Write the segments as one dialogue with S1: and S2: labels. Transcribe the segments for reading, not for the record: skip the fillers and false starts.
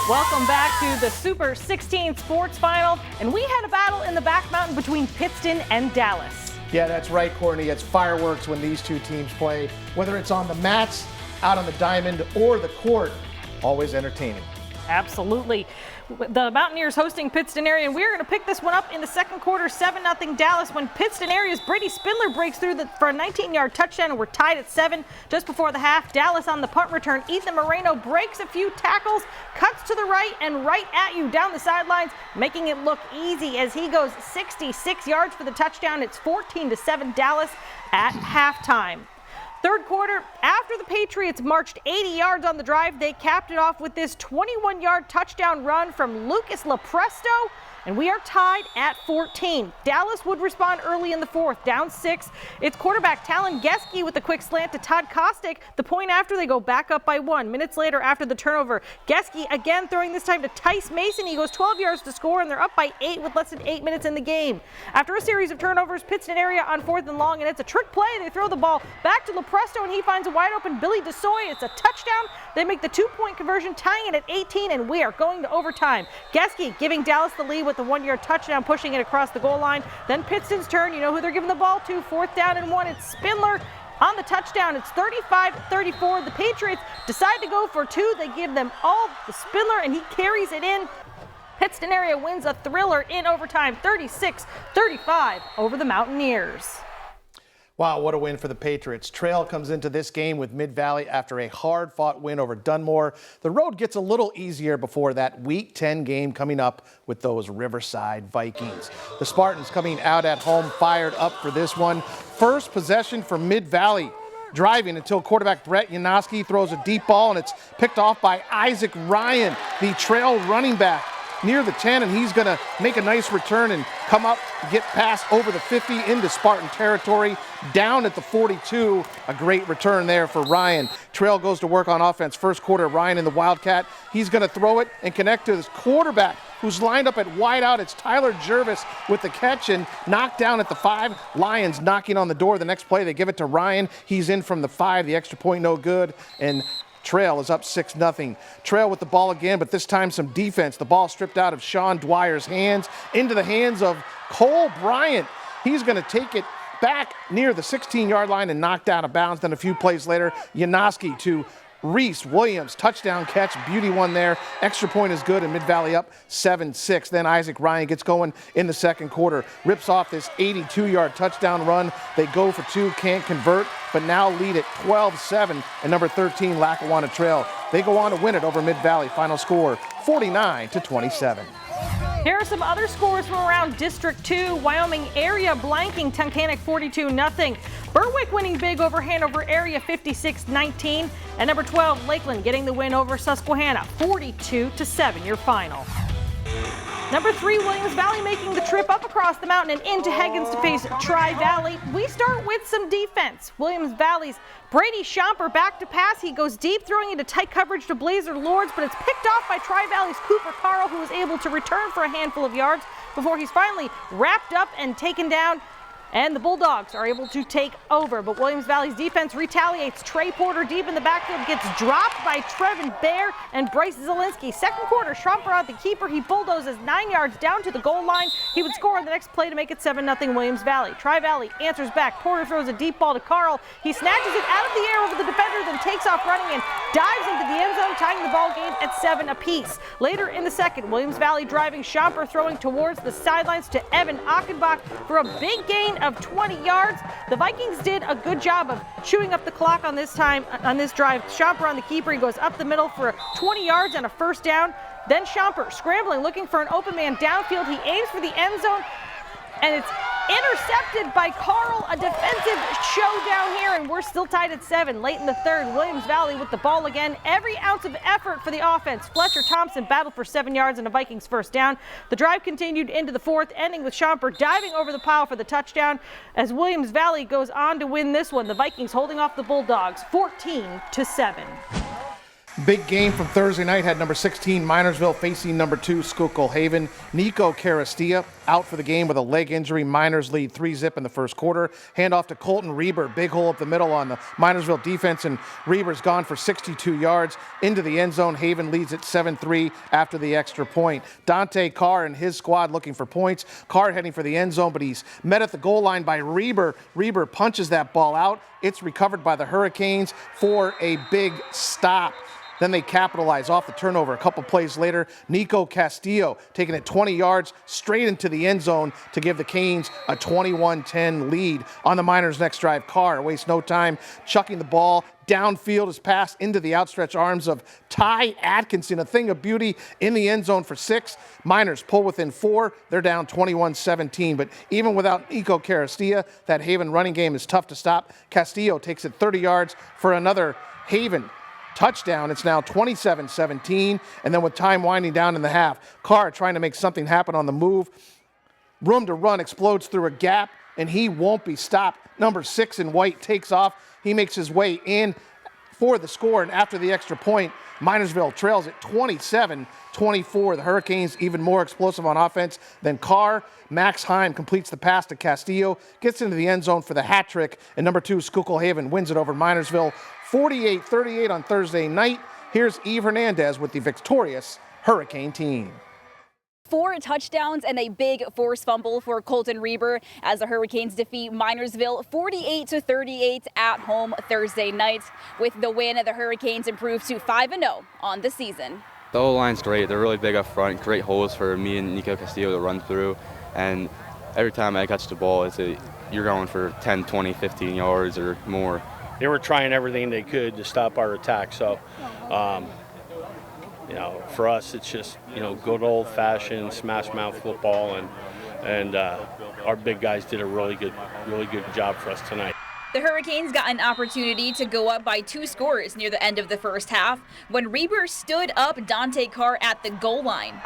S1: Welcome back to the Super 16 Sports Final, and we had a battle in the back mountain between Pittston and Dallas.
S2: Yeah, that's right, Courtney. It's fireworks when these two teams play, whether it's on the mats, out on the diamond, or the court. Always entertaining.
S1: Absolutely. The Mountaineers hosting Pittston area, and we're going to pick this one up in the second quarter, 7-0 Dallas, when Pittston area's Brady Spindler breaks through for a 19-yard touchdown, and we're tied at 7 just before the half. Dallas on the punt return. Ethan Moreno breaks a few tackles, cuts to the right and right at you down the sidelines, making it look easy as he goes 66 yards for the touchdown. It's 14-7 Dallas at halftime. Third quarter, after the Patriots marched 80 yards on the drive, they capped it off with this 21-yard touchdown run from Lucas Lepresto, and we are tied at 14. Dallas would respond early in the fourth, down 6. It's quarterback Talon Geske with a quick slant to Todd Kostick. The point after, they go back up by 1. Minutes later, after the turnover, Geske again throwing this time to Tice Mason. He goes 12 yards to score, and they're up by 8 with less than 8 minutes in the game. After a series of turnovers, Pittston area on 4th and long, and it's a trick play. They throw the ball back to Lepresto, and he finds a wide open Billy DeSoy. It's a touchdown. They make the 2-point conversion, tying it at 18, and we are going to overtime. Geske giving Dallas the lead with the 1-yard touchdown, pushing it across the goal line. Then Pittston's turn. You know who they're giving the ball to. 4th down and 1. It's Spindler on the touchdown. It's 35-34. The Patriots decide to go for 2. They give them all the Spindler, and he carries it in. Pittston area wins a thriller in overtime, 36-35 over the Mountaineers.
S2: Wow, what a win for the Patriots. Trail comes into this game with Mid-Valley after a hard-fought win over Dunmore. The road gets a little easier before that Week 10 game coming up with those Riverside Vikings. The Spartans coming out at home fired up for this one. First possession for Mid-Valley, driving until quarterback Brett Janoski throws a deep ball, and it's picked off by Isaac Ryan, the Trail running back, near the 10, and he's going to make a nice return and come up, get past over the 50 into Spartan territory, down at the 42. A great return there for Ryan. Trail goes to work on offense. First quarter, Ryan in the Wildcat. He's going to throw it and connect to his quarterback, who's lined up at wide out. It's Tyler Jervis with the catch and knocked down at the 5. Lions knocking on the door. The next play, they give it to Ryan. He's in from the 5. The extra point no good, and Trail is up 6-0. Trail with the ball again, but this time some defense. The ball stripped out of Sean Dwyer's hands into the hands of Cole Bryant. He's going to take it back near the 16-yard line and knocked out of bounds. Then a few plays later, Janoski to Reese Williams, touchdown catch, beauty one there. Extra point is good, and Mid-Valley up 7-6. Then Isaac Ryan gets going in the second quarter, rips off this 82-yard touchdown run. They go for 2, can't convert, but now lead at 12-7 and number 13 Lackawanna Trail. They go on to win it over Mid-Valley. Final score 49-27.
S1: Here are some other scores from around District 2. Wyoming area blanking Tunkhannock 42-0. Berwick winning big over Hanover area 56-19. And number 12 Lakeland getting the win over Susquehanna 42-7. Your final. Number 3 Williams Valley making the trip up across the mountain and into Higgins to face Tri-Valley. We start with some defense. Williams Valley's Brady Schomper back to pass. He goes deep, throwing into tight coverage to Blazer Lords, but it's picked off by Tri-Valley's Cooper Carl, who was able to return for a handful of yards before he's finally wrapped up and taken down. And the Bulldogs are able to take over, but Williams Valley's defense retaliates. Trey Porter deep in the backfield gets dropped by Trevin Bear and Bryce Zielinski. Second quarter, Schomper out the keeper. He bulldozes 9 yards down to the goal line. He would score on the next play to make it 7-0 Williams Valley. Tri-Valley answers back. Porter throws a deep ball to Carl. He snatches it out of the air over the defender, then takes off running and dives into the end zone, tying the ball game at 7 apiece. Later in the second, Williams Valley driving, Schomper throwing towards the sidelines to Evan Achenbach for a big gain of 20 yards. The Vikings did a good job of chewing up the clock on this drive. Schomper on the keeper. He goes up the middle for 20 yards and a first down. Then Schomper scrambling, looking for an open man downfield. He aims for the end zone, and it's intercepted by Carl. A defensive showdown here, and we're still tied at 7. Late in the third, Williams Valley with the ball again. Every ounce of effort for the offense. Fletcher Thompson battled for 7 yards and a Vikings first down. The drive continued into the fourth, ending with Schomper diving over the pile for the touchdown as Williams Valley goes on to win this one. The Vikings holding off the Bulldogs 14-7.
S2: Big game from Thursday night had number 16 Minersville facing number 2 Schuylkill Haven. Nico Carastia out for the game with a leg injury. Miners lead 3-zip in the first quarter. Handoff to Colton Reber. Big hole up the middle on the Minersville defense, and Reber's gone for 62 yards into the end zone. Haven leads at 7-3 after the extra point. Dante Carr and his squad looking for points. Carr heading for the end zone, but he's met at the goal line by Reber. Reber punches that ball out. It's recovered by the Hurricanes for a big stop. Then they capitalize off the turnover. A couple plays later, Nico Castillo taking it 20 yards straight into the end zone to give the Canes a 21-10 lead. On the Miners' next drive, Carr wastes no time chucking the ball downfield. Is passed into the outstretched arms of Ty Atkinson, a thing of beauty in the end zone for 6. Miners pull within 4. They're down 21-17. But even without Nico Carastia, that Haven running game is tough to stop. Castillo takes it 30 yards for another Haven touchdown. It's now 27-17, and then with time winding down in the half, Carr trying to make something happen on the move. Room to run explodes through a gap, and he won't be stopped. Number 6 in white takes off. He makes his way in for the score, and after the extra point, Minersville trails at 27-24. The Hurricanes even more explosive on offense than Carr. Max Heim completes the pass to Castillo, gets into the end zone for the hat trick, and number 2 Schuylkill Haven wins it over Minersville 48-38 on Thursday night. Here's Eve Hernandez with the victorious Hurricane team.
S3: 4 touchdowns and a big forced fumble for Colton Reber as the Hurricanes defeat Minersville 48-38 at home Thursday night. With the win, the Hurricanes improve to 5-0 on the season.
S4: The O-line's great. They're really big up front, great holes for me and Nico Castillo to run through. And every time I catch the ball, you're going for 10, 20, 15 yards or more.
S5: They were trying everything they could to stop our attack. So, for us, it's just, good old-fashioned smash mouth football, and our big guys did a really good job for us tonight.
S3: The Hurricanes got an opportunity to go up by 2 scores near the end of the first half when Reber stood up Dante Carr at the goal line.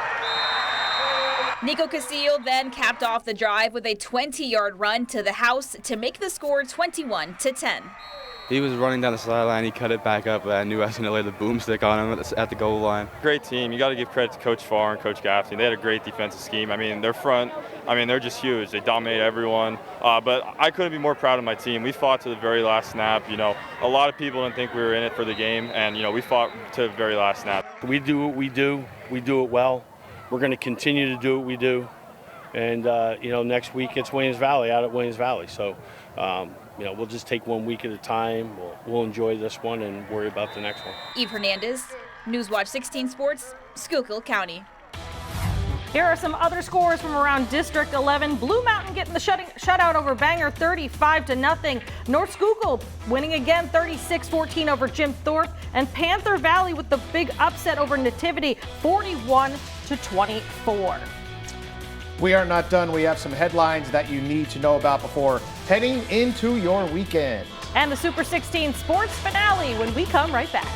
S3: Nico Castillo then capped off the drive with a 20-yard run to the house to make the score 21-10.
S4: He was running down the sideline. He cut it back up. I knew I was going to lay the boomstick on him at the goal line.
S6: Great team. You got to give credit to Coach Farr and Coach Gaffney. They had a great defensive scheme. Their front, they're just huge. They dominate everyone. But I couldn't be more proud of my team. We fought to the very last snap. A lot of people didn't think we were in it for the game, and we fought to the very last snap.
S5: We do what we do. We do it well. We're going to continue to do what we do. And, next week it's Waynes Valley, out at Waynes Valley. So, we'll just take one week at a time. We'll enjoy this one and worry about the next one.
S3: Eve Hernandez, Newswatch 16 Sports, Schuylkill County.
S1: Here are some other scores from around District 11. Blue Mountain getting the shutout over Bangor 35-0. North Schuylkill winning again 36-14 over Jim Thorpe. And Panther Valley with the big upset over Nativity 41-24.
S2: We are not done. We have some headlines that you need to know about before heading into your weekend.
S1: And the Super 16 sports finale when we come right back.